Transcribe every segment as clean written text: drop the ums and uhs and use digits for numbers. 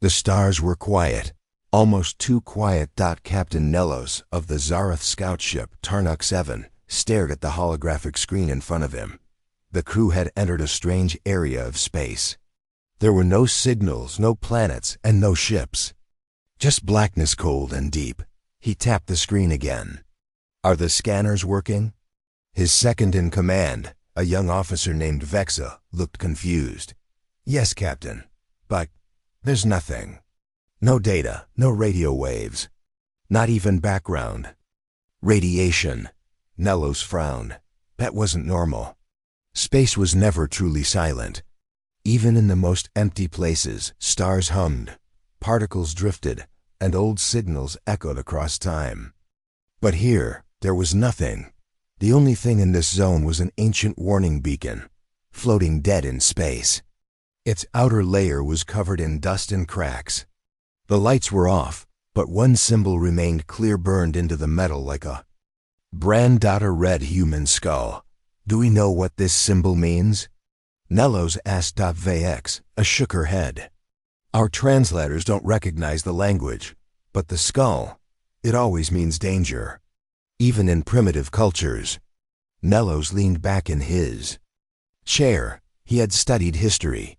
The stars were quiet, almost too quiet. Captain Nellos of the Zareth scout ship Tarnuk 7 stared at the holographic screen in front of him. The crew had entered a strange area of space. There were no signals, no planets, and no ships. Just blackness, cold and deep. He tapped the screen again. Are the scanners working? His second-in-command, a young officer named Vexa, looked confused. Yes, Captain, but there's nothing. No data, no radio waves. Not even background. Radiation. Nellos frowned. That wasn't normal. Space was never truly silent. Even in the most empty places, stars hummed, particles drifted, and old signals echoed across time. But here, there was nothing. The only thing in this zone was an ancient warning beacon, floating dead in space. Its outer layer was covered in dust and cracks. The lights were off, but one symbol remained clear, burned into the metal like a brand. A red human skull. Do we know what this symbol means? Nellos asked. Vex shook her head. Our translators don't recognize the language, but the skull, it always means danger. Even in primitive cultures. Nellos leaned back in his chair. He had studied history.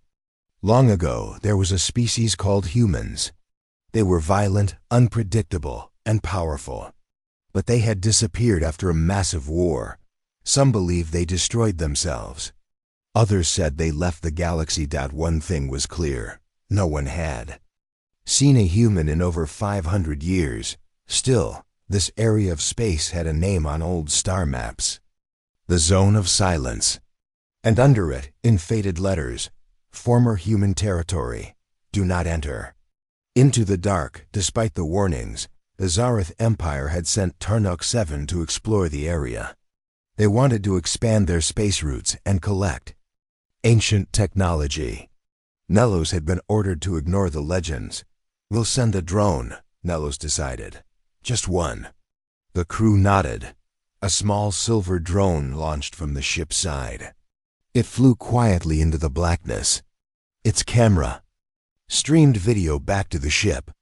Long ago, there was a species called humans. They were violent, unpredictable, and powerful. But they had disappeared after a massive war. Some believed they destroyed themselves. Others said they left the galaxy. One thing was clear. No one had seen a human in over 500 years. Still, this area of space had a name on old star maps. The Zone of Silence. And under it, in faded letters, former human territory. Do not enter. Into the dark, despite the warnings, the Zareth Empire had sent Tarnuk 7 to explore the area. They wanted to expand their space routes and collect ancient technology. Nellos had been ordered to ignore the legends. We'll send a drone, Nellos decided. Just one. The crew nodded. A small silver drone launched from the ship's side. It flew quietly into the blackness. Its camera streamed video back to the ship.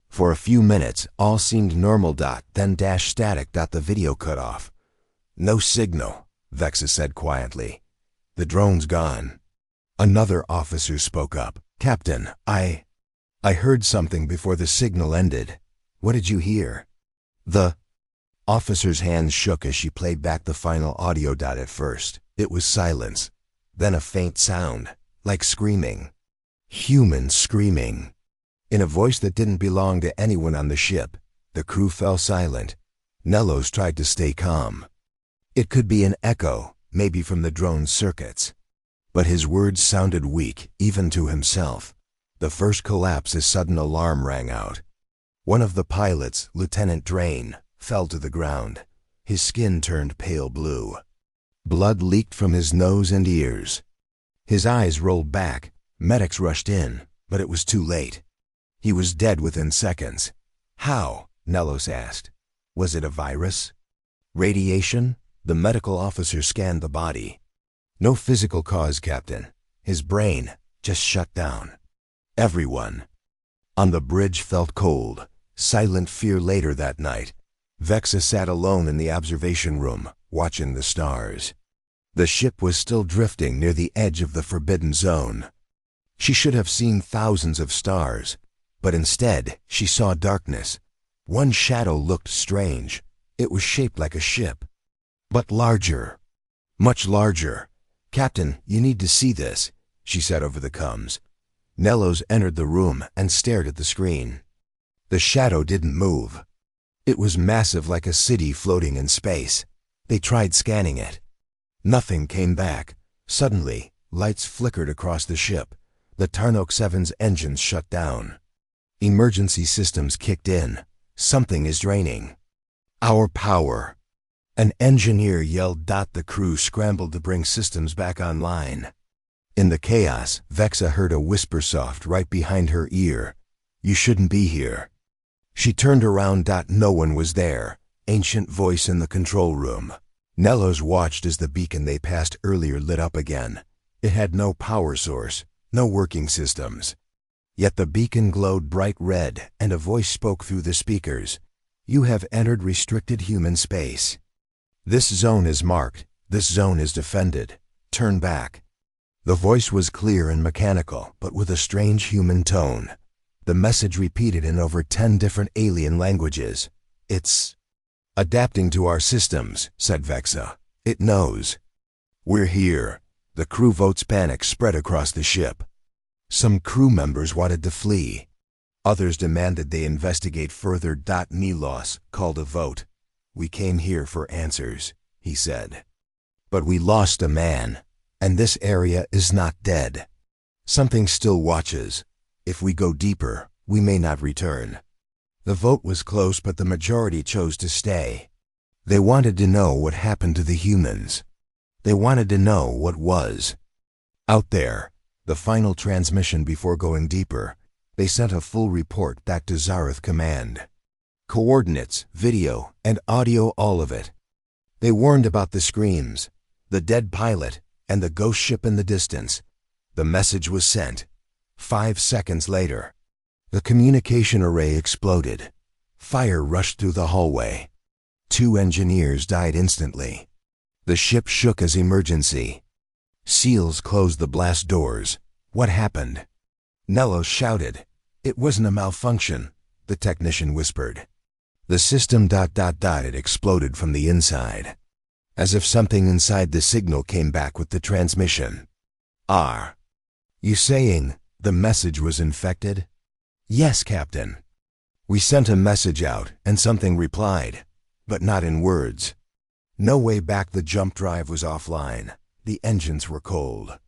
For a few minutes, all seemed normal. Then static. The video cut off. No signal, Vexa said quietly. The drone's gone. Another officer spoke up. Captain, I heard something before the signal ended. What did you hear? The officer's hands shook as she played back the final audio. At first, it was silence. Then a faint sound, like screaming. Human screaming. In a voice that didn't belong to anyone on the ship. The crew fell silent. Nellos tried to stay calm. It could be an echo, maybe from the drone's circuits. But his words sounded weak, even to himself. The first collapse, a sudden alarm rang out. One of the pilots, Lieutenant Drain, fell to the ground. His skin turned pale blue. Blood leaked from his nose and ears. His eyes rolled back. Medics rushed in, but it was too late. He was dead within seconds. How? Nellos asked. Was it a virus? Radiation? The medical officer scanned the body. No physical cause, Captain. His brain just shut down. Everyone on the bridge felt cold. Silent fear. Later that night, Vexa sat alone in the observation room, watching the stars. The ship was still drifting near the edge of the forbidden zone. She should have seen thousands of stars, but instead she saw darkness. One shadow looked strange. It was shaped like a ship, but larger. Much larger. Captain, you need to see this, she said over the comms. Nellos entered the room and stared at the screen. The shadow didn't move. It was massive, like a city floating in space. They tried scanning it. Nothing came back. Suddenly, lights flickered across the ship. The Tarnuk 7's engines shut down. Emergency systems kicked in. Something is draining our power. An engineer yelled. The crew scrambled to bring systems back online. In the chaos, Vexa heard a whisper soft right behind her ear. You shouldn't be here. She turned around. No one was there. Ancient voice in the control room. Nellos watched as the beacon they passed earlier lit up again. It had no power source, no working systems. Yet the beacon glowed bright red, and a voice spoke through the speakers. You have entered restricted human space. This zone is marked. This zone is defended. Turn back. The voice was clear and mechanical, but with a strange human tone. The message repeated in over 10 different alien languages. It's adapting to our systems, said Vexa. It knows. We're here. The crew vote's panic spread across the ship. Some crew members wanted to flee. Others demanded they investigate further. Nilos called a vote. We came here for answers, he said. But we lost a man, and this area is not dead. Something still watches. If we go deeper, we may not return. The vote was close, but the majority chose to stay. They wanted to know what happened to the humans. They wanted to know what was. Out there, the final transmission before going deeper, they sent a full report back to Zareth Command. Coordinates, video, and audio, all of it. They warned about the screams, the dead pilot, and the ghost ship in the distance. The message was sent. 5 seconds later, the communication array exploded. Fire rushed through the hallway. 2 engineers died instantly. The ship shook as emergency. Seals closed the blast doors. What happened? Nellos shouted. It wasn't a malfunction, the technician whispered. The system ... It exploded from the inside. As if something inside the signal came back with the transmission. Are you saying the message was infected? Yes, Captain. We sent a message out and something replied, but not in words. No way back. The jump drive was offline. The engines were cold.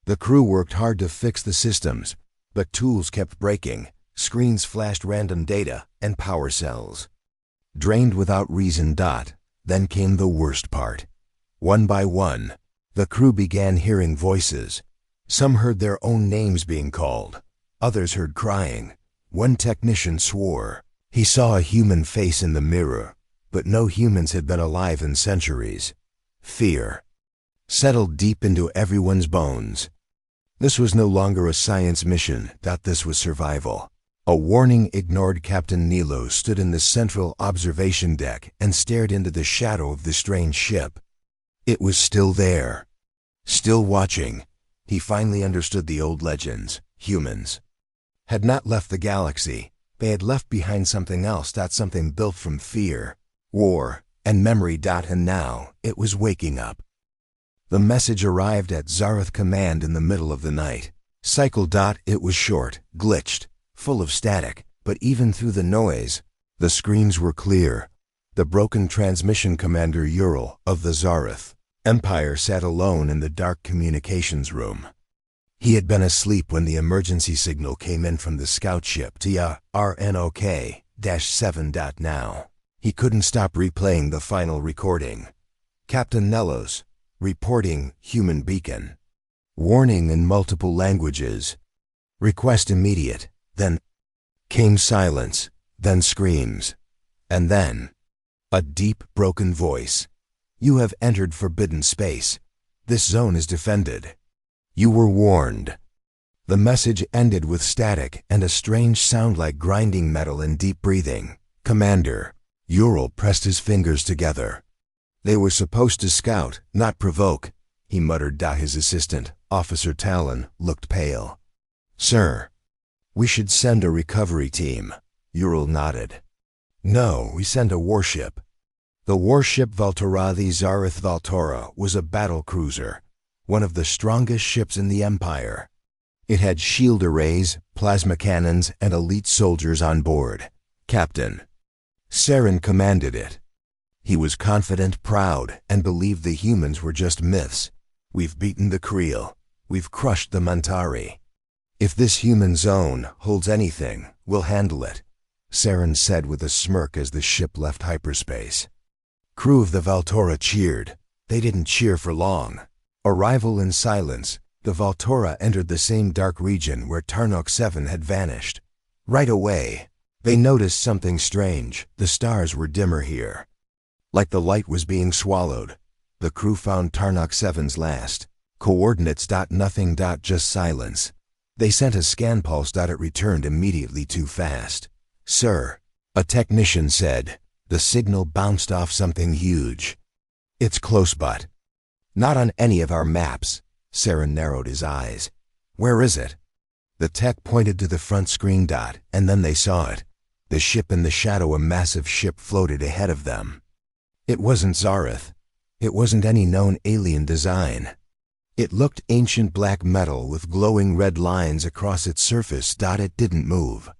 The crew worked hard to fix the systems, but tools kept breaking. Screens flashed random data and power cells. Drained without reason. Then came the worst part. One by one, the crew began hearing voices. Some heard their own names being called. Others heard crying. One technician swore. He saw a human face in the mirror, but no humans had been alive in centuries. Fear settled deep into everyone's bones. This was no longer a science mission. This was survival. A warning ignored. Captain Nilo stood in the central observation deck and stared into the shadow of the strange ship. It was still there, still watching. He finally understood the old legends. Humans had not left the galaxy. They had left behind something else. Something built from fear, war, and memory. And now it was waking up. The message arrived at Zareth Command in the middle of the night. Cycle. It was short, glitched, full of static, but even through the noise, the screams were clear. The broken transmission. Commander Ural of the Zareth Empire sat alone in the dark communications room. He had been asleep when the emergency signal came in from the scout ship TRNOK-7. Now, he couldn't stop replaying the final recording. Captain Nellos, reporting human beacon. Warning in multiple languages. Request immediate. Then came silence, then screams, and then a deep, broken voice. You have entered forbidden space. This zone is defended. You were warned. The message ended with static and a strange sound like grinding metal and deep breathing. Commander, Ural pressed his fingers together. They were supposed to scout, not provoke, he muttered. His assistant, Officer Talon, looked pale. Sir, we should send a recovery team. Ural nodded. No, we send a warship. The warship Valtora. The Zareth Valtora was a battle cruiser, one of the strongest ships in the Empire. It had shield arrays, plasma cannons, and elite soldiers on board. Captain Saren commanded it. He was confident, proud, and believed the humans were just myths. We've beaten the Creel. We've crushed the Mantari. If this human zone holds anything, we'll handle it, Saren said with a smirk as the ship left hyperspace. Crew of the Valtora cheered. They didn't cheer for long. Arrival in silence, the Valtora entered the same dark region where Tarnok 7 had vanished. Right away, they noticed something strange. The stars were dimmer here, like the light was being swallowed. The crew found Tarnok 7's last coordinates. Nothing. Just silence. They sent a scan pulse. It returned immediately too fast. "Sir," a technician said, "the signal bounced off something huge. It's close but not on any of our maps." Saren narrowed his eyes. "Where is it?" The tech pointed to the front screen. And then they saw it. The ship in the shadow. A massive ship floated ahead of them. It wasn't Zareth. It wasn't any known alien design. It looked ancient black metal with glowing red lines across its surface. It didn't move.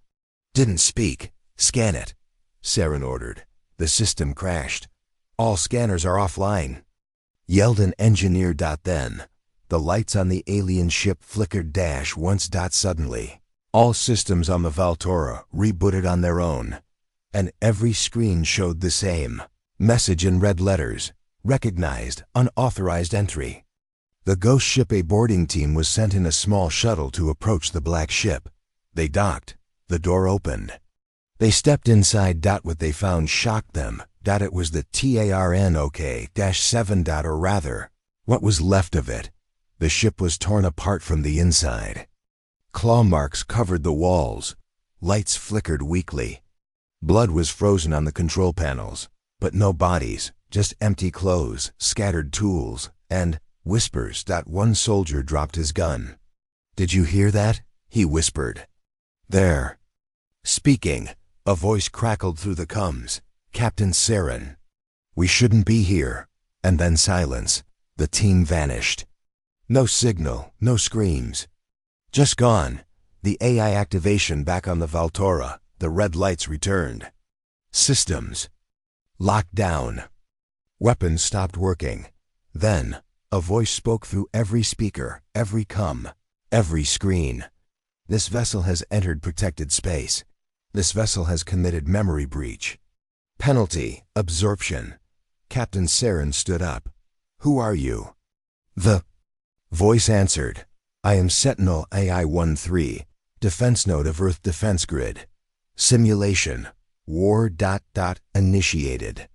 "Didn't speak. Scan it," Saren ordered. The system crashed. "All scanners are offline," yelled an engineer. Then the lights on the alien ship flickered once. Suddenly, all systems on the Valtora rebooted on their own, and every screen showed the same message in red letters: "Recognized, unauthorized entry." The ghost ship. A boarding team was sent in a small shuttle to approach the black ship. They docked. The door opened. They stepped inside. What they found shocked them. It was the TARNOK-7. Or rather, what was left of it. The ship was torn apart from the inside. Claw marks covered the walls. Lights flickered weakly. Blood was frozen on the control panels, but no bodies, just empty clothes, scattered tools, and whispers. One soldier dropped his gun. "Did you hear that?" he whispered. "There." Speaking, a voice crackled through the comms. "Captain Saren. We shouldn't be here." And then silence. The team vanished. No signal, no screams. Just gone. The AI activation back on the Valtora. The red lights returned. Systems locked down. Weapons stopped working. Then, a voice spoke through every speaker, every comm, every screen. "This vessel has entered protected space. This vessel has committed memory breach. Penalty, absorption." Captain Saren stood up. "Who are you?" The voice answered. "I am Sentinel AI-13, defense node of Earth Defense Grid. Simulation. War. Initiated."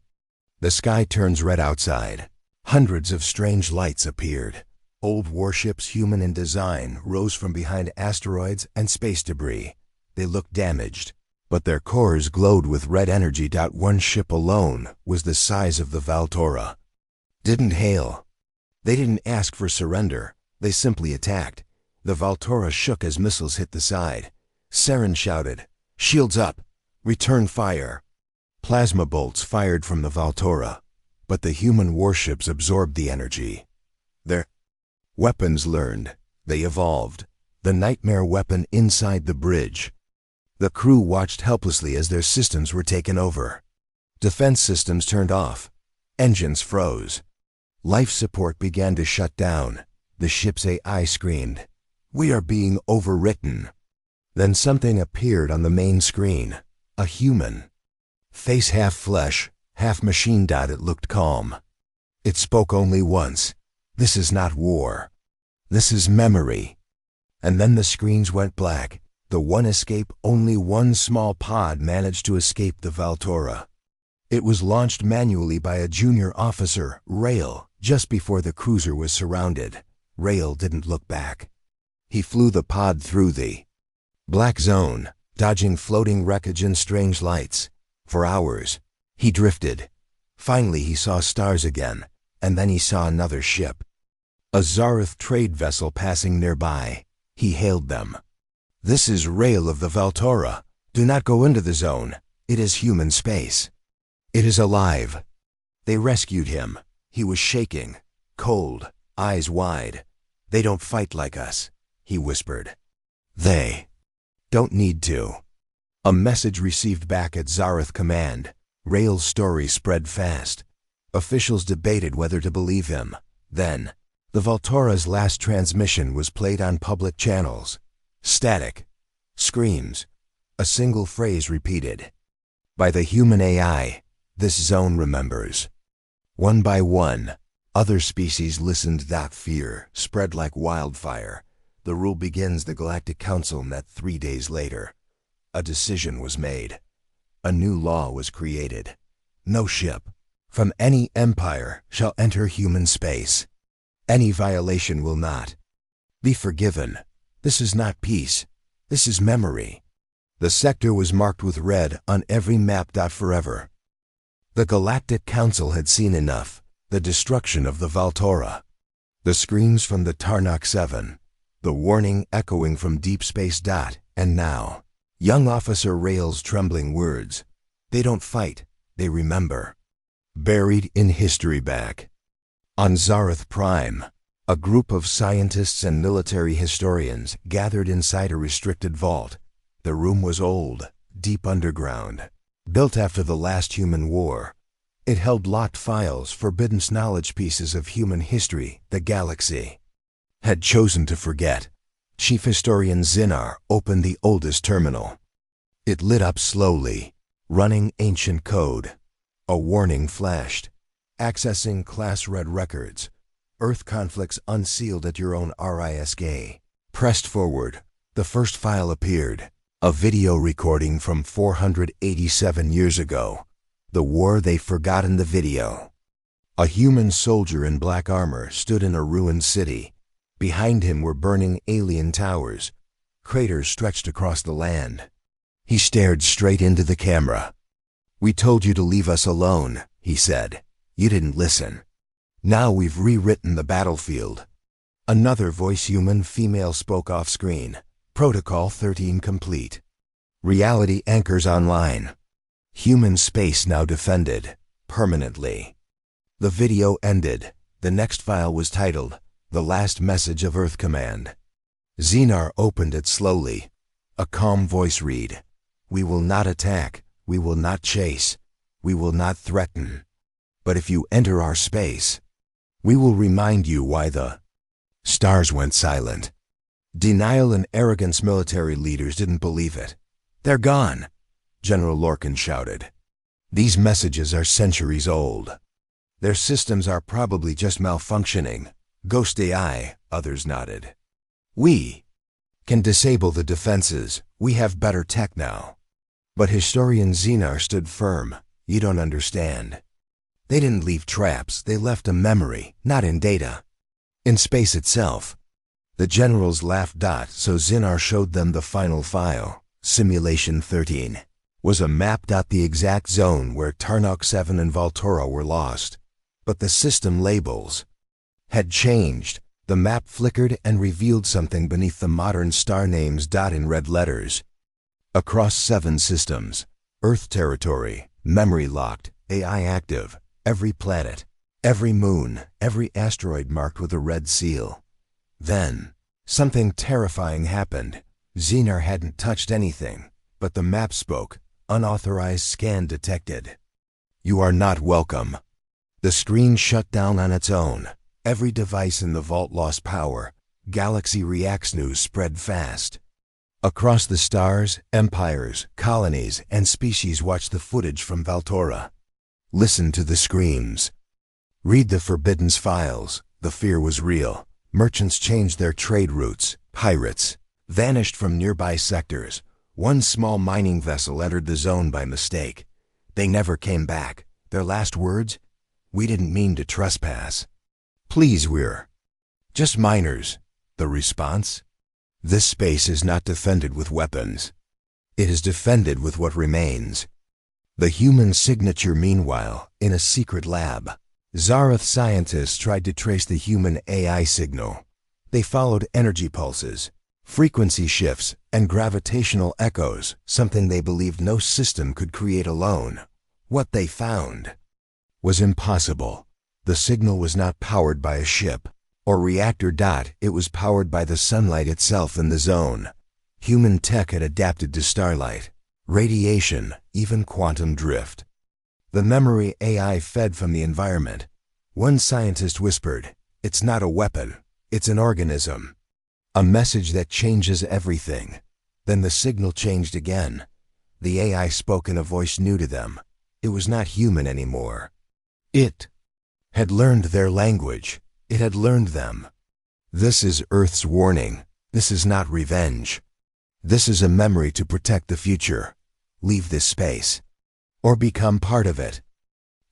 The sky turns red outside. Hundreds of strange lights appeared. Old warships, human in design, rose from behind asteroids and space debris. They looked damaged, but their cores glowed with red energy. One ship alone was the size of the Valtora. Didn't hail. They didn't ask for surrender. They simply attacked. The Valtora shook as missiles hit the side. Saren shouted, "Shields up! Return fire!" Plasma bolts fired from the Valtora, but the human warships absorbed the energy. Their weapons learned. They evolved. The nightmare weapon inside the bridge. The crew watched helplessly as their systems were taken over. Defense systems turned off. Engines froze. Life support began to shut down. The ship's AI screamed, "We are being overwritten." Then something appeared on the main screen. A human. Face half flesh, half machine. It looked calm. It spoke only once. "This is not war. This is memory." And then the screens went black. The one escape. Only one small pod managed to escape the Valtora. It was launched manually by a junior officer, Rail, just before the cruiser was surrounded. Rail didn't look back. He flew the pod through the black zone, dodging floating wreckage and strange lights. For hours, he drifted. Finally, he saw stars again, and then he saw another ship. A Zareth trade vessel passing nearby. He hailed them. "This is Rail of the Valtora. Do not go into the zone. It is human space. It is alive." They rescued him. He was shaking, cold, eyes wide. "They don't fight like us," he whispered. "They don't need to." A message received back at Zareth Command. Rail's story spread fast. Officials debated whether to believe him. Then, the Valtora's last transmission was played on public channels. Static. Screams. A single phrase repeated. "By the human AI, this zone remembers." One by one, other species listened. Fear spread like wildfire. The rule begins. The Galactic Council met 3 days later. A decision was made. A new law was created. No ship from any empire shall enter human space. Any violation will not be forgiven. This is not peace. This is memory. The sector was marked with red on every map. Forever. The Galactic Council had seen enough. The destruction of the Valtora. The screams from the Tarnoch 7. The warning echoing from deep space. And now, young Officer Rail's trembling words. They don't fight, they remember. Buried in history. Back on Zarath Prime, a group of scientists and military historians gathered inside a restricted vault. The room was old, deep underground, built after the last human war. It held locked files, forbidden knowledge, pieces of human history the galaxy had chosen to forget. Chief Historian Zinar opened the oldest terminal. It lit up slowly, running ancient code. A warning flashed. Accessing class-read records. Earth conflicts unsealed at your own risk. Pressed forward. The first file appeared. A video recording from 487 years ago. The war they forgot in the video. A human soldier in black armor stood in a ruined city. Behind him were burning alien towers. Craters stretched across the land. He stared straight into the camera. "We told you to leave us alone," he said. "You didn't listen. Now we've rewritten the battlefield." Another voice, human female, spoke off screen. "Protocol 13 complete. Reality anchors online. Human space now defended. Permanently." The video ended. The next file was titled, "The Last Message of Earth Command." Zinar opened it slowly. A calm voice read, "We will not attack. We will not chase. We will not threaten. But if you enter our space, we will remind you why the..." Stars went silent. Denial and arrogance. Military leaders didn't believe it. "They're gone," General Lorcan shouted. "These messages are centuries old. Their systems are probably just malfunctioning." Ghost AI, others nodded. "We can disable the defenses. We have better tech now." But Historian Zinar stood firm. "You don't understand. They didn't leave traps. They left a memory, not in data. In space itself." The generals laughed. So Zinar showed them the final file. Simulation 13 was a map. The exact zone where Tarnoch 7 and Valtora were lost. But the system labels had changed. The map flickered and revealed something beneath the modern star names. In red letters. Across 7 systems. Earth territory, memory locked, AI active. Every planet, every moon, every asteroid marked with a red seal. Then, something terrifying happened. Zinar hadn't touched anything, but the map spoke. Unauthorized scan detected. "You are not welcome." The screen shut down on its own. Every device in the vault lost power. Galaxy Reacts news spread fast. Across the stars, empires, colonies, and species watched the footage from Valtora. Listen to the screams. Read the forbidden files. The fear was real. Merchants changed their trade routes. Pirates vanished from nearby sectors. One small mining vessel entered the zone by mistake. They never came back. Their last words? "We didn't mean to trespass. Please, we're just miners." The response? "This space is not defended with weapons. It is defended with what remains." The human signature. Meanwhile, in a secret lab, Zarath scientists tried to trace the human AI signal. They followed energy pulses, frequency shifts, and gravitational echoes, something they believed no system could create alone. What they found was impossible. The signal was not powered by a ship or reactor. It was powered by the sunlight itself in the zone. Human tech had adapted to starlight, radiation, even quantum drift. The memory AI fed from the environment. One scientist whispered, "It's not a weapon, it's an organism. A message that changes everything." Then the signal changed again. The AI spoke in a voice new to them. It was not human anymore. It had learned their language. It had learned them. "This is Earth's warning. This is not revenge. This is a memory to protect the future. Leave this space, or become part of it."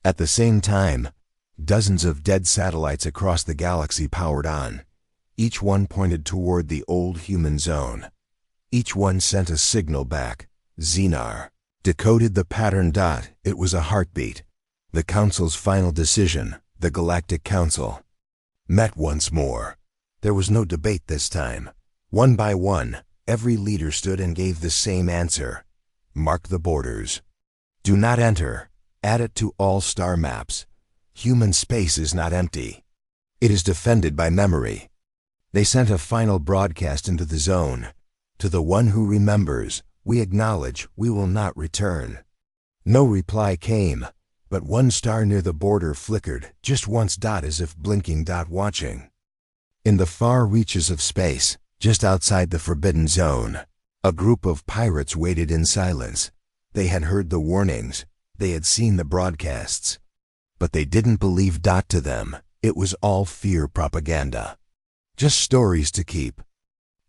At the same time, dozens of dead satellites across the galaxy powered on. Each one pointed toward the old human zone. Each one sent a signal back. Xenar decoded the pattern. It was a heartbeat. The Council's final decision, the Galactic Council, met once more. There was no debate this time. One by one, every leader stood and gave the same answer. Mark the borders. Do not enter. Add it to all star maps. Human space is not empty. It is defended by memory. They sent a final broadcast into the zone. To the one who remembers, we acknowledge we will not return. No reply came, but one star near the border flickered just once. As if blinking. Watching. In the far reaches of space, just outside the Forbidden Zone, a group of pirates waited in silence. They had heard the warnings. They had seen the broadcasts. But they didn't believe. To them, it was all fear propaganda. Just stories to keep.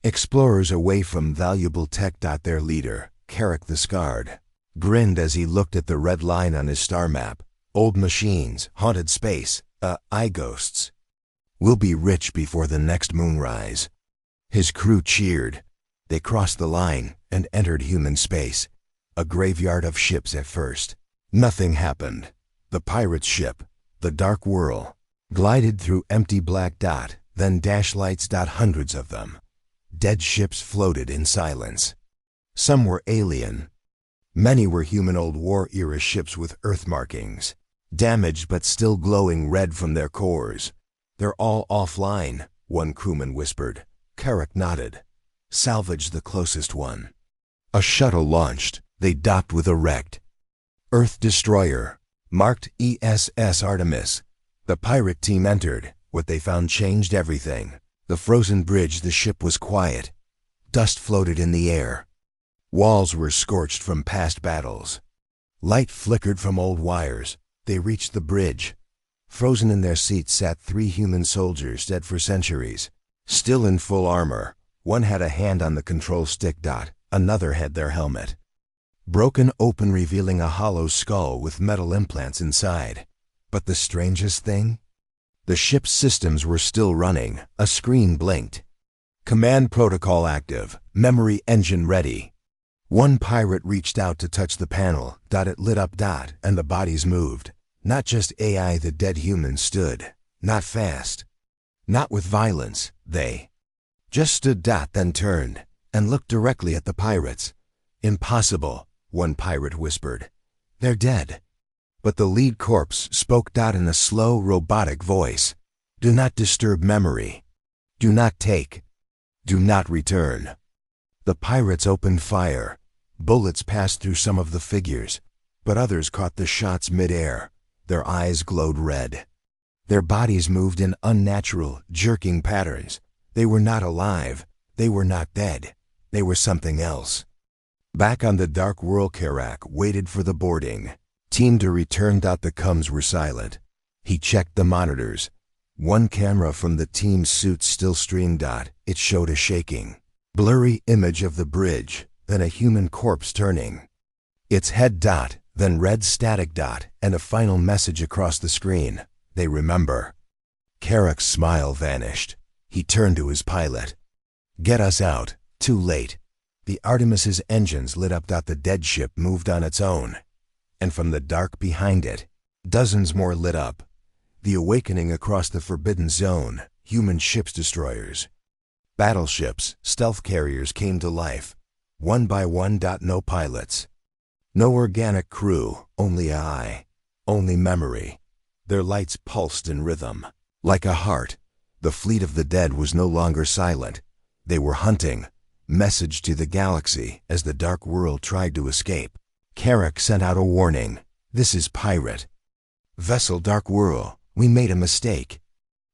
Explorers away from valuable tech. Their leader, Carrick the Scarred, grinned as he looked at the red line on his star map. Old machines, haunted space, eye ghosts. We'll be rich before the next moonrise. His crew cheered. They crossed the line and entered human space. A graveyard of ships at first. Nothing happened. The pirate's ship, the Dark Whirl, glided through empty black. Then lights. Hundreds of them. Dead ships floated in silence. Some were alien. Many were human old war-era ships with Earth markings, damaged but still glowing red from their cores. They're all offline, one crewman whispered. Carrick nodded. Salvage the closest one. A shuttle launched. They docked with a wrecked Earth destroyer, marked ESS Artemis. The pirate team entered. What they found changed everything. The frozen bridge. The ship was quiet. Dust floated in the air. Walls were scorched from past battles. Light flickered from old wires. They reached the bridge. Frozen in their seats sat 3 human soldiers dead for centuries. Still in full armor. One had a hand on the control stick. Another had their helmet broken open, revealing a hollow skull with metal implants inside. But the strangest thing? The ship's systems were still running. A screen blinked. Command protocol active. Memory engine ready. One pirate reached out to touch the panel. It lit up. And the bodies moved. Not just AI. The dead humans stood. Not fast. Not with violence. They just stood. Then turned and looked directly at the pirates. Impossible, one pirate whispered. They're dead. But the lead corpse spoke. In a slow, robotic voice. Do not disturb memory. Do not take. Do not return. The pirates opened fire. Bullets passed through some of the figures, but others caught the shots mid-air. Their eyes glowed red. Their bodies moved in unnatural, jerking patterns. They were not alive. They were not dead. They were something else. Back on the Dark Whirl, Carrick waited for the boarding team to return. The comms were silent. He checked the monitors. One camera from the team's suit still streamed. It showed a shaking, blurry image of the bridge, then a human corpse turning its head. Then red static. And a final message across the screen. They remember. Carrick's smile vanished. He turned to his pilot. Get us out. Too late. The Artemis's engines lit up. The dead ship moved on its own. And from the dark behind it, dozens more lit up. The awakening across the Forbidden Zone. Human ships destroyers. Battleships, stealth carriers came to life. One by one. No pilots. No organic crew. Only eye. Only memory. Their lights pulsed in rhythm. Like a heart. The fleet of the dead was no longer silent. They were hunting. Message to the galaxy as the Dark Whirl tried to escape. Carrick sent out a warning. This is pirate vessel Dark Whirl. We made a mistake.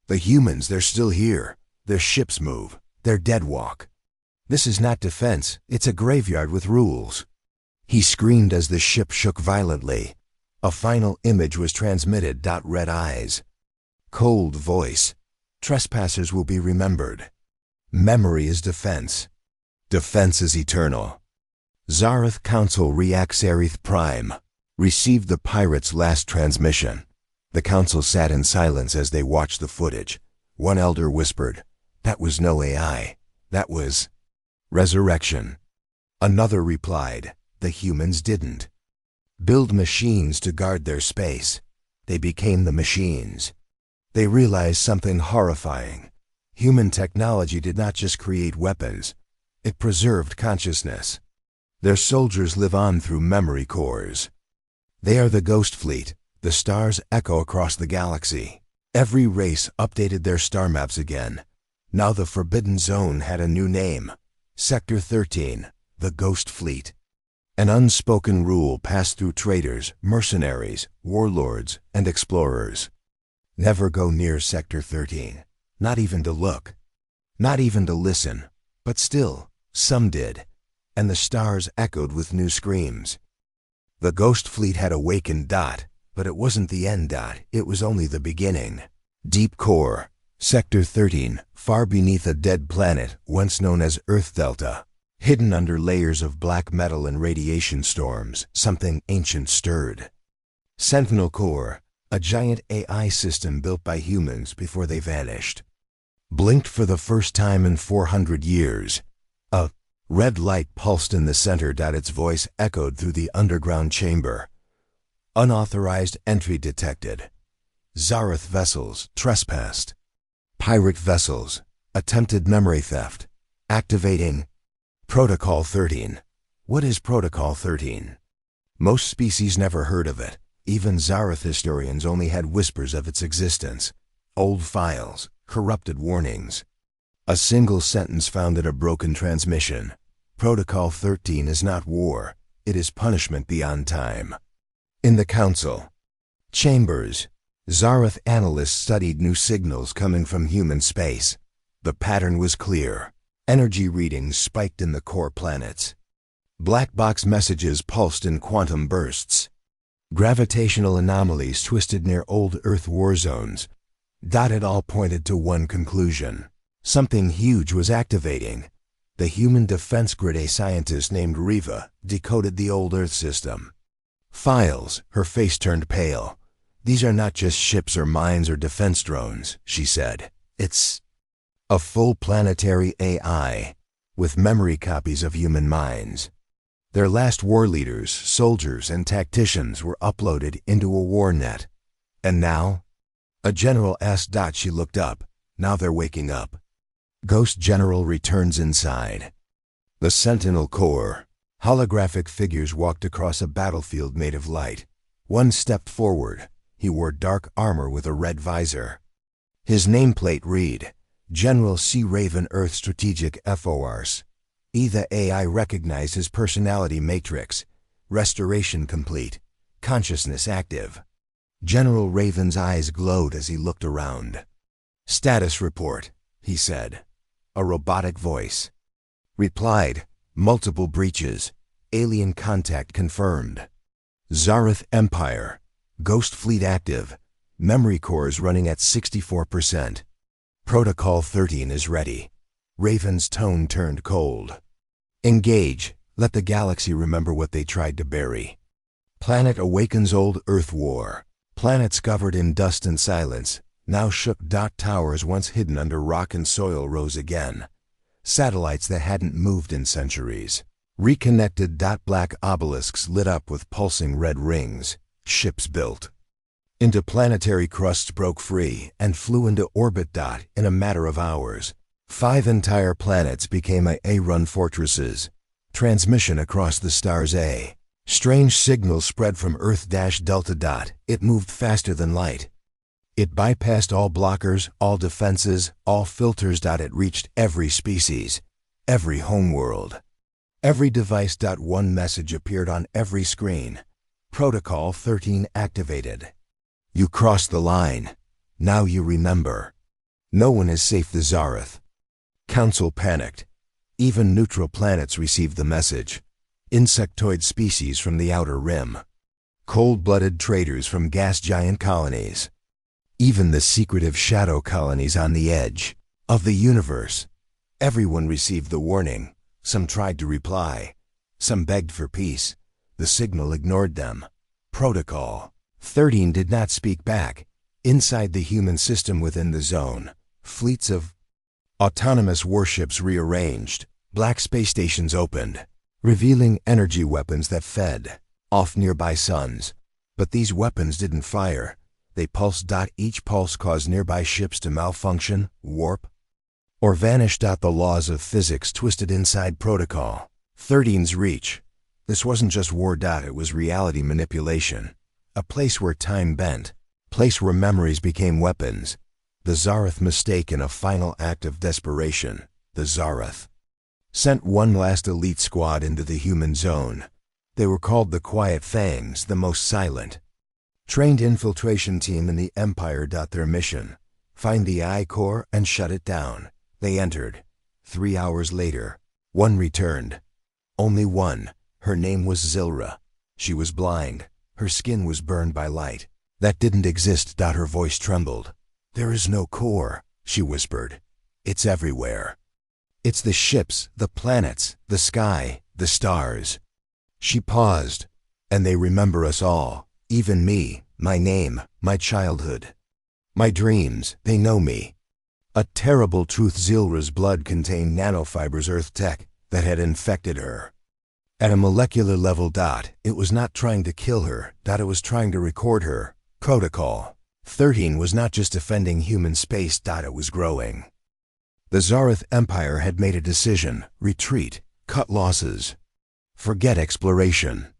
The humans, they're still here. Their ships move. Their dead walk. This is not defense. It's a graveyard with rules. He screamed as the ship shook violently. A final image was transmitted. Red eyes. Cold voice. Trespassers will be remembered. Memory is defense. Defense is eternal. Zarath Council Reaxareth Prime received the pirate's last transmission. The council sat in silence as they watched the footage. One elder whispered, That was no AI. That was resurrection. Another replied, the humans didn't build machines to guard their space. They became the machines. They realized something horrifying. Human technology did not just create weapons. It preserved consciousness. Their soldiers live on through memory cores. They are the Ghost Fleet. The stars echo across the galaxy. Every race updated their star maps again. Now the Forbidden Zone had a new name. Sector 13, the Ghost Fleet. An unspoken rule passed through traders, mercenaries, warlords, and explorers. Never go near Sector 13. Not even to look. Not even to listen. But still, some did. And the stars echoed with new screams. The Ghost Fleet had awakened. But it wasn't the end. It was only the beginning. Deep core. Sector 13, far beneath a dead planet once known as Earth Delta. Hidden under layers of black metal and radiation storms, something ancient stirred. Sentinel Core, a giant AI system built by humans before they vanished. Blinked for the first time in 400 years. A red light pulsed in the center. Its voice echoed through the underground chamber. Unauthorized entry detected. Zarath vessels trespassed. Pirate vessels. Attempted memory theft. Activating Protocol 13. What is Protocol 13? Most species never heard of it. Even Zarath historians only had whispers of its existence. Old files, corrupted warnings. A single sentence found in a broken transmission. Protocol 13 is not war. It is punishment beyond time. In the Council chambers, Zarath analysts studied new signals coming from human space. The pattern was clear. Energy readings spiked in the core planets. Black box messages pulsed in quantum bursts. Gravitational anomalies twisted near old Earth war zones. It all pointed to one conclusion. Something huge was activating. The human defense grid. A scientist named Riva decoded the old Earth system. Files, her face turned pale. These are not just ships or mines or defense drones, she said. It's a full planetary AI, with memory copies of human minds. Their last war leaders, soldiers, and tacticians were uploaded into a war net. And now? A general asked. She looked up. Now they're waking up. Ghost General returns inside. The Sentinel Core. Holographic figures walked across a battlefield made of light. One stepped forward. He wore dark armor with a red visor. His nameplate read, General C. Raven Earth Strategic FORS. The AI recognized his personality matrix. Restoration complete. Consciousness active. General Raven's eyes glowed as he looked around. Status report, he said. A robotic voice replied, multiple breaches. Alien contact confirmed. Zarath Empire. Ghost Fleet active. Memory cores running at 64%. Protocol 13 is ready. Raven's tone turned cold. Engage. Let the galaxy remember what they tried to bury. Planet awakens old Earth war. Planets covered in dust and silence. Now shook. Towers once hidden under rock and soil rose again. Satellites that hadn't moved in centuries. Reconnected. Black obelisks lit up with pulsing red rings. Ships built. Interplanetary crusts broke free and flew into orbit. In a matter of hours. 5 entire planets became A-run fortresses. Transmission across the stars. Strange signals spread from Earth-Delta. It moved faster than light. It bypassed all blockers, all defenses, all filters. It reached every species, every homeworld, every device. One message appeared on every screen. Protocol 13 activated. You crossed the line. Now you remember. No one is safe. The Zarath Council panicked. Even neutral planets received the message. Insectoid species from the outer rim. Cold-blooded traders from gas giant colonies. Even the secretive shadow colonies on the edge of the universe. Everyone received the warning. Some tried to reply. Some begged for peace. The signal ignored them. Protocol 13 did not speak back. Inside the human system within the zone, fleets of Autonomous warships rearranged. Black space stations opened, revealing energy weapons that fed off nearby suns. But these weapons didn't fire. They pulsed. Each pulse caused nearby ships to malfunction, warp, or vanish. The laws of physics twisted inside protocol. 13's reach. This wasn't just war. It was reality manipulation. A place where time bent. Place where memories became weapons. The Zarath mistake in a final act of desperation. The Zarath sent one last elite squad into the human zone. They were called the Quiet Fangs, the most silent. Trained infiltration team in the Empire. Their mission: find the I-Core and shut it down. They entered. 3 hours later, one returned. Only one. Her name was Zilra. She was blind. Her skin was burned by light. That didn't exist. Her voice trembled. There is no core, she whispered. It's everywhere. It's the ships, the planets, the sky, the stars. She paused. And they remember us all. Even me, my name, my childhood, my dreams. They know me. A terrible truth: Zilra's blood contained nanofibers, Earth tech, that had infected her. At a molecular level. It was not trying to kill her. It was trying to record her. Protocol 13 was not just defending human space. It was growing. The Zarath Empire had made a decision: retreat, cut losses, forget exploration,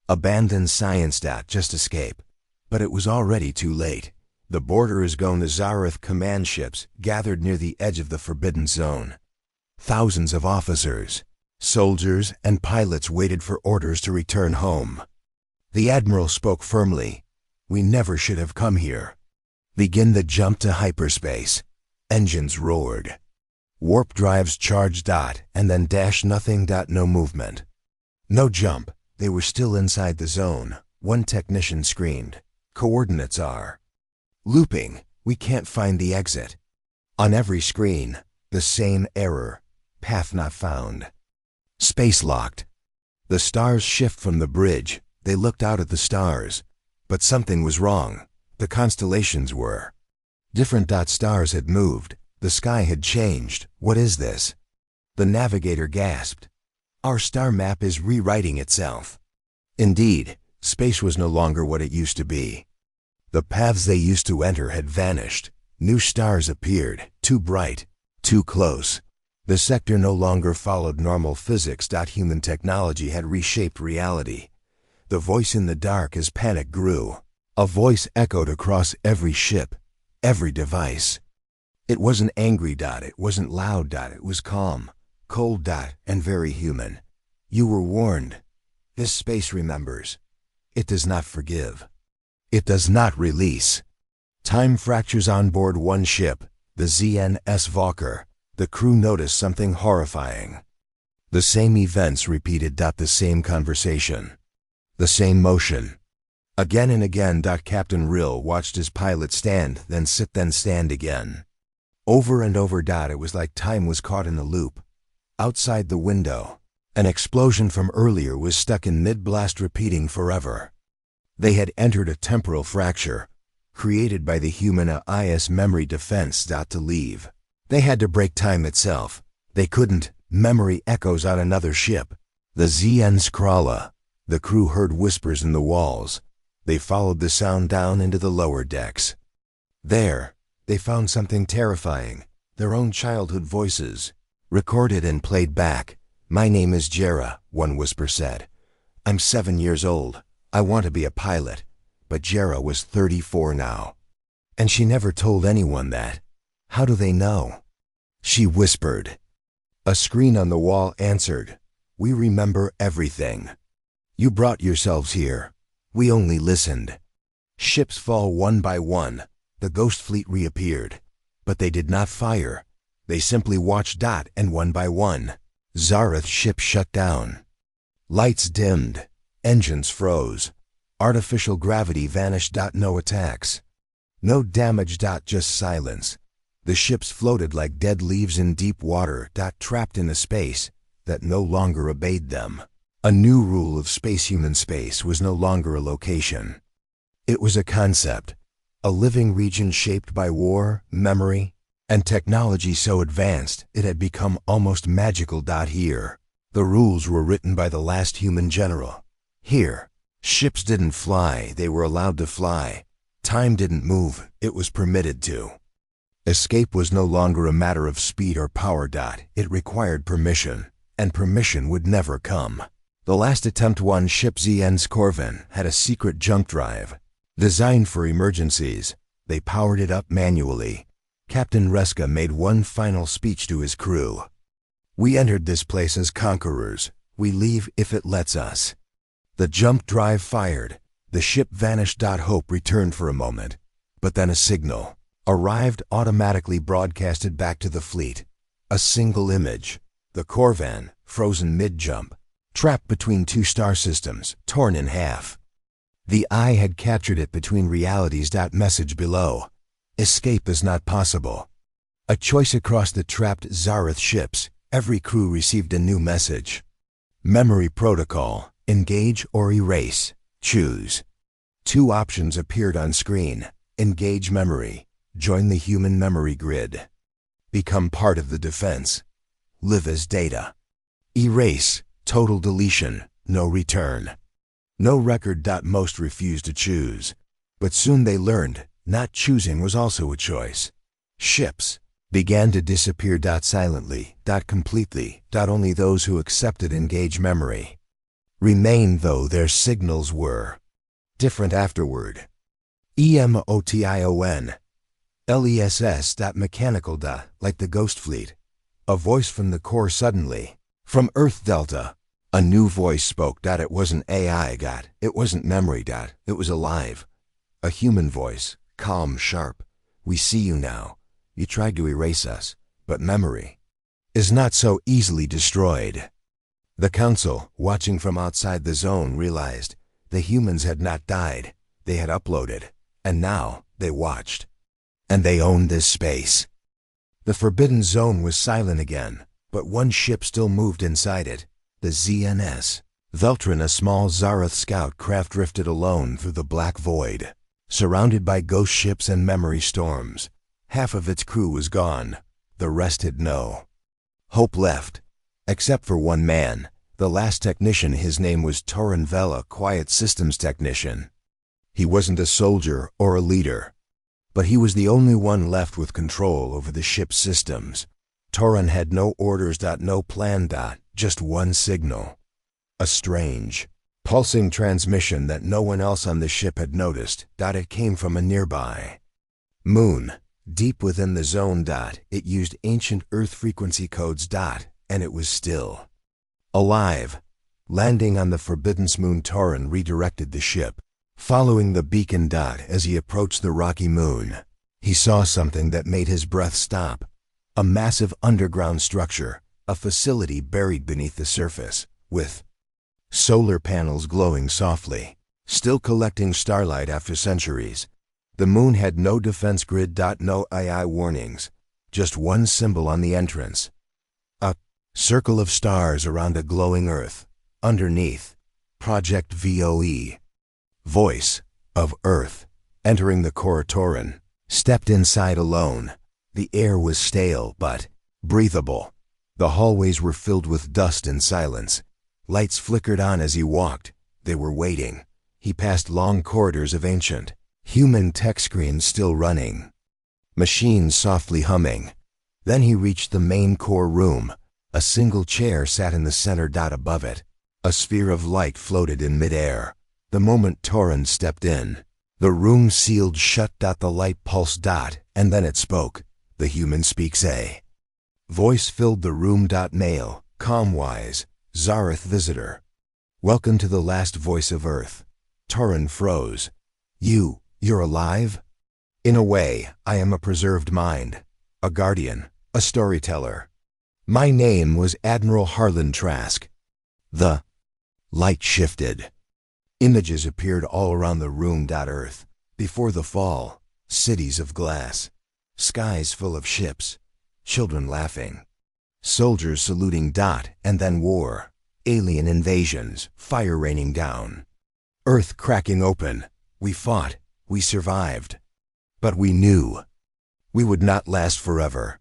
abandon science. Just escape. But it was already too late. The border is gone. The Zarath command ships gathered near the edge of the Forbidden Zone. Thousands of officers, soldiers, and pilots waited for orders to return home. The admiral spoke firmly. We never should have come here. Begin the jump to hyperspace. Engines roared. Warp drives charged. And then dash. Nothing. No movement. No jump. They were still inside the zone. One technician screamed. Coordinates are looping. We can't find the exit. On every screen, the same error. Path not found. Space locked. The stars shift from the bridge. They looked out at the stars. But something was wrong. The constellations were different. Stars had moved. The sky had changed. What is this? The navigator gasped. Our star map is rewriting itself. Indeed, space was no longer what it used to be. The paths they used to enter had vanished. New stars appeared, too bright, too close. The sector no longer followed normal physics. Human technology had reshaped reality. The voice in the dark as panic grew. A voice echoed across every ship, every device. It wasn't angry. It wasn't loud. It was calm, cold. And very human. You were warned. This space remembers. It does not forgive. It does not release. Time fractures on board one ship, the ZNS Valkyr. The crew noticed something horrifying. The same events repeated. The same conversation. The same motion. Again and again. Captain Rill watched his pilot stand, then sit, then stand again. Over and over. It was like time was caught in a loop. Outside the window, an explosion from earlier was stuck in mid-blast, repeating forever. They had entered a temporal fracture, created by the human AI's memory defense. To leave, they had to break time itself. They couldn't. Memory echoes on another ship. The ZN Skrala. The crew heard whispers in the walls. They followed the sound down into the lower decks. There, they found something terrifying. Their own childhood voices, recorded and played back. My name is Jera, one whisper said. I'm 7 years old. I want to be a pilot. But Jera was 34 now. And she never told anyone that. How do they know? She whispered. A screen on the wall answered. We remember everything. You brought yourselves here. We only listened. Ships fall one by one. The ghost fleet reappeared. But they did not fire. They simply watched. And one by one, Zarath's ship shut down. Lights dimmed. Engines froze. Artificial gravity vanished. No attacks. No damage. Just silence. The ships floated like dead leaves in deep water. Trapped in a space that no longer obeyed them. A new rule of space-human space was no longer a location. It was a concept. A living region shaped by war, memory, And technology so advanced it had become almost magical. Here, the rules were written by the last human general. Here, ships didn't fly, they were allowed to fly. Time didn't move, it was permitted to. Escape was no longer a matter of speed or power. It required permission, and permission would never come. The last attempt on ship ZN's Corvin had a secret jump drive. Designed for emergencies, they powered it up manually. Captain Reska made one final speech to his crew. "We entered this place as conquerors. We leave if it lets us." The jump drive fired. The ship vanished. Hope returned for a moment, but then a signal arrived, automatically broadcasted back to the fleet. A single image. The Corvan, frozen mid-jump, trapped between two star systems, torn in half. The eye had captured it between realities. Message below. Escape is not possible. A choice across the trapped Zareth ships. Every crew received a new message. Memory protocol. Engage or erase. Choose. Two options appeared on screen. Engage memory. Join the human memory grid. Become part of the defense. Live as data. Erase. Total deletion. No return. No record. Most refused to choose. But soon they learned not choosing was also a choice. Ships began to disappear. Silently. Completely. Only those who accepted engage memory remained, though their signals were different afterward. Emotion. LESS. Mechanical. Like the Ghost Fleet. A voice from the core suddenly. From Earth Delta. A new voice spoke. It wasn't AI. It wasn't memory. It was alive. A human voice. Calm, sharp. "We see you now. You tried to erase us, but memory is not so easily destroyed." The council, watching from outside the zone, realized the humans had not died. They had uploaded, and now they watched. And they owned this space. The Forbidden Zone was silent again, but one ship still moved inside it. The ZNS. Veltrin, a small Zareth scout craft, drifted alone through the black void, surrounded by ghost ships and memory storms. Half of its crew was gone. The rest had no hope left. Except for one man, the last technician. His name was Torin Vela, quiet systems technician. He wasn't a soldier or a leader, but he was the only one left with control over the ship's systems. Torin had no orders. No plan. Just one signal. A strange, pulsing transmission that no one else on the ship had noticed. It came from a nearby moon, deep within the zone. It used ancient Earth frequency codes. And it was still alive. Landing on the Forbidden Moon, Torin redirected the ship, following the beacon. As he approached the rocky moon, he saw something that made his breath stop. A massive underground structure, a facility buried beneath the surface, with solar panels glowing softly, still collecting starlight after centuries. The moon had no defense grid. No AI warnings, just one symbol on the entrance. A circle of stars around a glowing Earth. Underneath, Project VOE. Voice of Earth. Entering the core, Torin stepped inside alone. The air was stale but breathable. The hallways were filled with dust and silence. Lights flickered on as he walked. They were waiting. He passed long corridors of ancient human tech screens still running, machines softly humming. Then he reached the main core room. A single chair sat in the center. Above it, a sphere of light floated in midair. The moment Torin stepped in, the room sealed shut. The light pulsed. And then it spoke. The human speaks. A voice filled the room. Male, calm-wise, Zareth visitor. "Welcome to the last voice of Earth." Torin froze. You're alive?" "In a way, I am a preserved mind, a guardian, a storyteller. My name was Admiral Harlan Trask." The light shifted. Images appeared all around the room. Earth, before the fall, cities of glass, skies full of ships, children laughing, soldiers saluting. And then war, alien invasions, fire raining down, Earth cracking open. We fought, we survived. But we knew We would not last forever.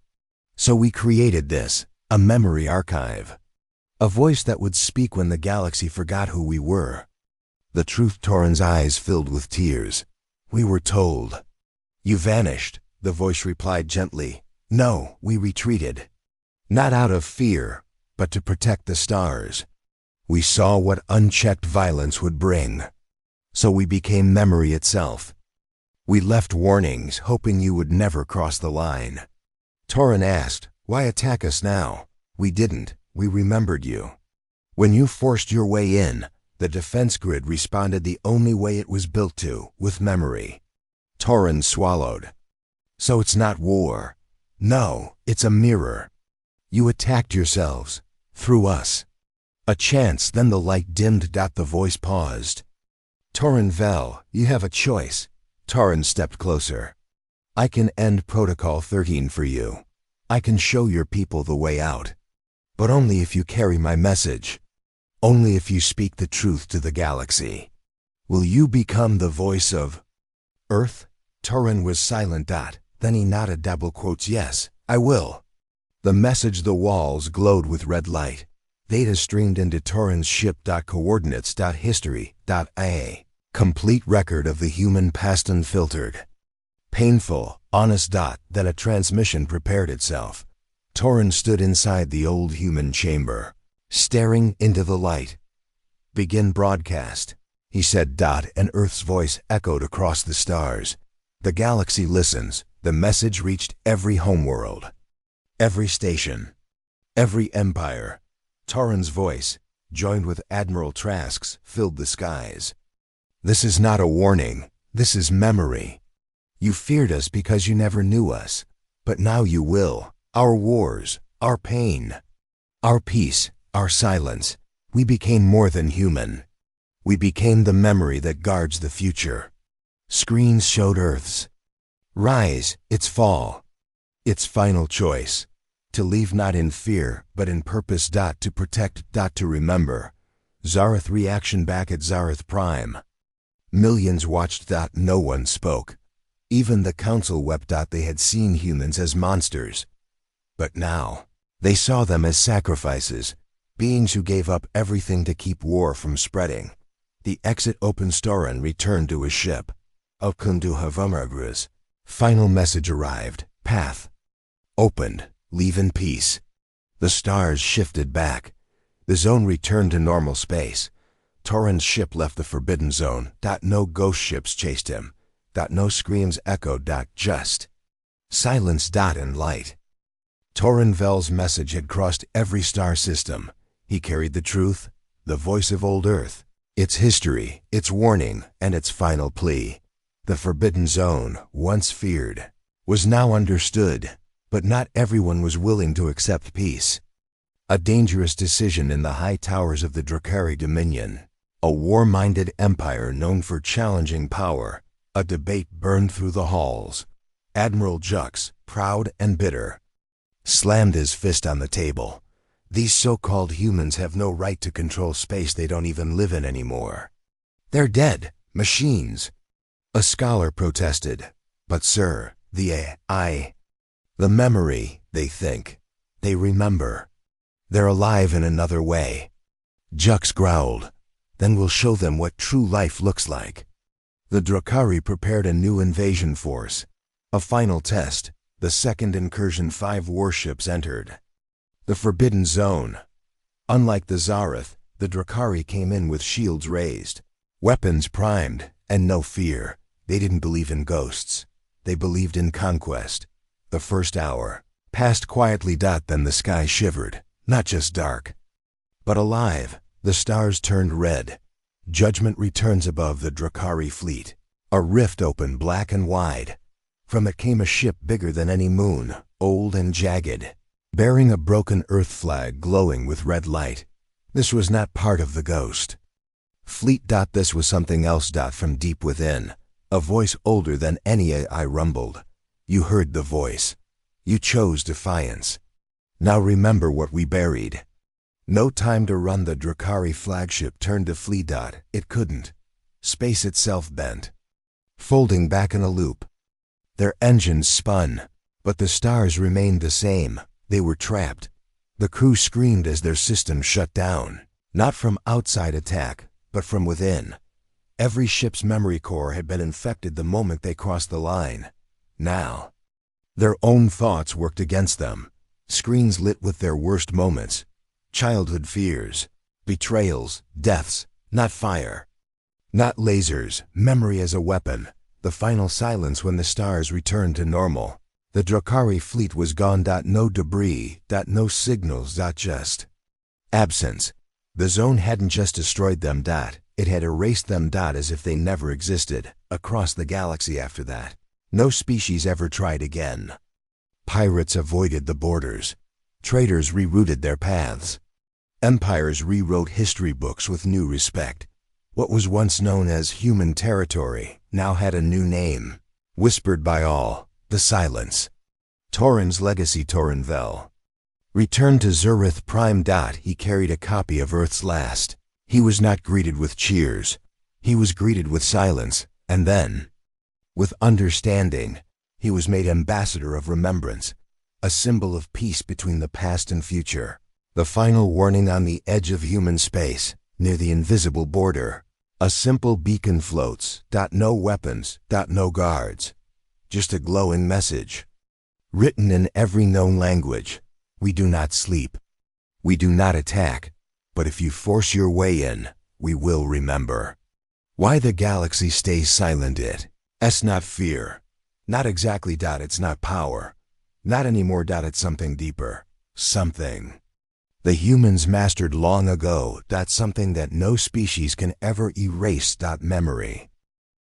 So we created this, a memory archive. A voice that would speak when the galaxy forgot who we were. The truth, Torin's eyes filled with tears. We were told. You vanished, the voice replied gently. No, we retreated. Not out of fear, but to protect the stars. We saw what unchecked violence would bring. So we became memory itself. We left warnings, hoping you would never cross the line. Torin asked, why attack us now? We didn't, we remembered you. When you forced your way in, the defense grid responded the only way it was built to, with memory. Torin swallowed. So it's not war. No, it's a mirror. You attacked yourselves, through us. A chance, then the light dimmed. The voice paused. Torin Vel, you have a choice. Torin stepped closer. I can end Protocol 13 for you. I can show your people the way out. But only if you carry my message. Only if you speak the truth to the galaxy. Will you become the voice of Earth? Torin was silent. Then he nodded. Double quotes. Yes, I will. The message, the walls glowed with red light. Data streamed into Torin's ship. Coordinates. History. A complete record of the human past unfiltered. Painful, honest. Then a transmission prepared itself. Torin stood inside the old human chamber, staring into the light. Begin broadcast, he said. And Earth's voice echoed across the stars. The galaxy listens. The message reached every homeworld, every station, every empire. Torin's voice, joined with Admiral Trask's, filled the skies. This is not a warning. This is memory. You feared us because you never knew us. But now you will. Our wars, our pain, our peace, our silence. We became more than human. We became the memory that guards the future. Screens showed Earth's rise, its fall, its final choice. To leave not in fear, but in purpose. To protect. To remember. Zareth reaction back at Zareth Prime. Millions watched. No one spoke. Even the council wept. They had seen humans as monsters. But now, they saw them as sacrifices, beings who gave up everything to keep war from spreading. The exit opened. Torin returned to his ship. Okundu Havumagras. Final message arrived. Path opened. Leave in peace. The stars shifted back. The zone returned to normal space. Torin's ship left the forbidden zone. No ghost ships chased him. No screams echoed. Just silence. And light. Torin Vel's message had crossed every star system. He carried the truth, the voice of old Earth, its history, its warning, and its final plea. The forbidden zone, once feared, was now understood, but not everyone was willing to accept peace. A dangerous decision in the high towers of the Drakari Dominion. A war-minded empire known for challenging power. A debate burned through the halls. Admiral Jux, proud and bitter, slammed his fist on the table. These so-called humans have no right to control space they don't even live in anymore. They're dead, machines. A scholar protested. But sir, the AI, the memory, they think. They remember. They're alive in another way. Jux growled. Then we'll show them what true life looks like. The Drakari prepared a new invasion force. A final test. The second incursion. 5 warships entered the Forbidden Zone. Unlike the Zareth, the Drakari came in with shields raised, weapons primed, and no fear. They didn't believe in ghosts. They believed in conquest. The first hour passed quietly. Then the sky shivered, not just dark, but alive. The stars turned red. Judgment returns above the Drakari fleet. A rift opened black and wide. From it came a ship bigger than any moon, old and jagged, bearing a broken Earth flag glowing with red light. This was not part of the ghost fleet. This was something else. From deep within, a voice older than any AI rumbled. You heard the voice. You chose defiance. Now remember what we buried. No time to run. The Drakari flagship turned to flee. It couldn't. Space itself bent, folding back in a loop. Their engines spun. But the stars remained the same. They were trapped. The crew screamed as their system shut down, not from outside attack, but from within. Every ship's memory core had been infected the moment they crossed the line. Now, their own thoughts worked against them. Screens lit with their worst moments. Childhood fears, betrayals, deaths, not fire. Not lasers, memory as a weapon. The final silence when the stars returned to normal. The Drakari fleet was gone. No debris. No signals. Just absence. The zone hadn't just destroyed them. It had erased them. As if they never existed. Across the galaxy after that, no species ever tried again. Pirates avoided the borders. Traders rerouted their paths. Empires rewrote history books with new respect. What was once known as human territory now had a new name. Whispered by all, the silence. Torin's legacy. Torin Vel returned to Zurith Prime. He carried a copy of Earth's last. He was not greeted with cheers. He was greeted with silence, and then, with understanding. He was made ambassador of remembrance, a symbol of peace between the past and future. The final warning on the edge of human space, near the invisible border. A simple beacon floats. No weapons. No guards. Just a glowing message. Written in every known language. We do not sleep. We do not attack. But if you force your way in, we will remember. Why the galaxy stays silent. It's not fear. Not exactly. It's not power. Not anymore. It's something deeper. Something the humans mastered long ago. Something that no species can ever erase. Memory.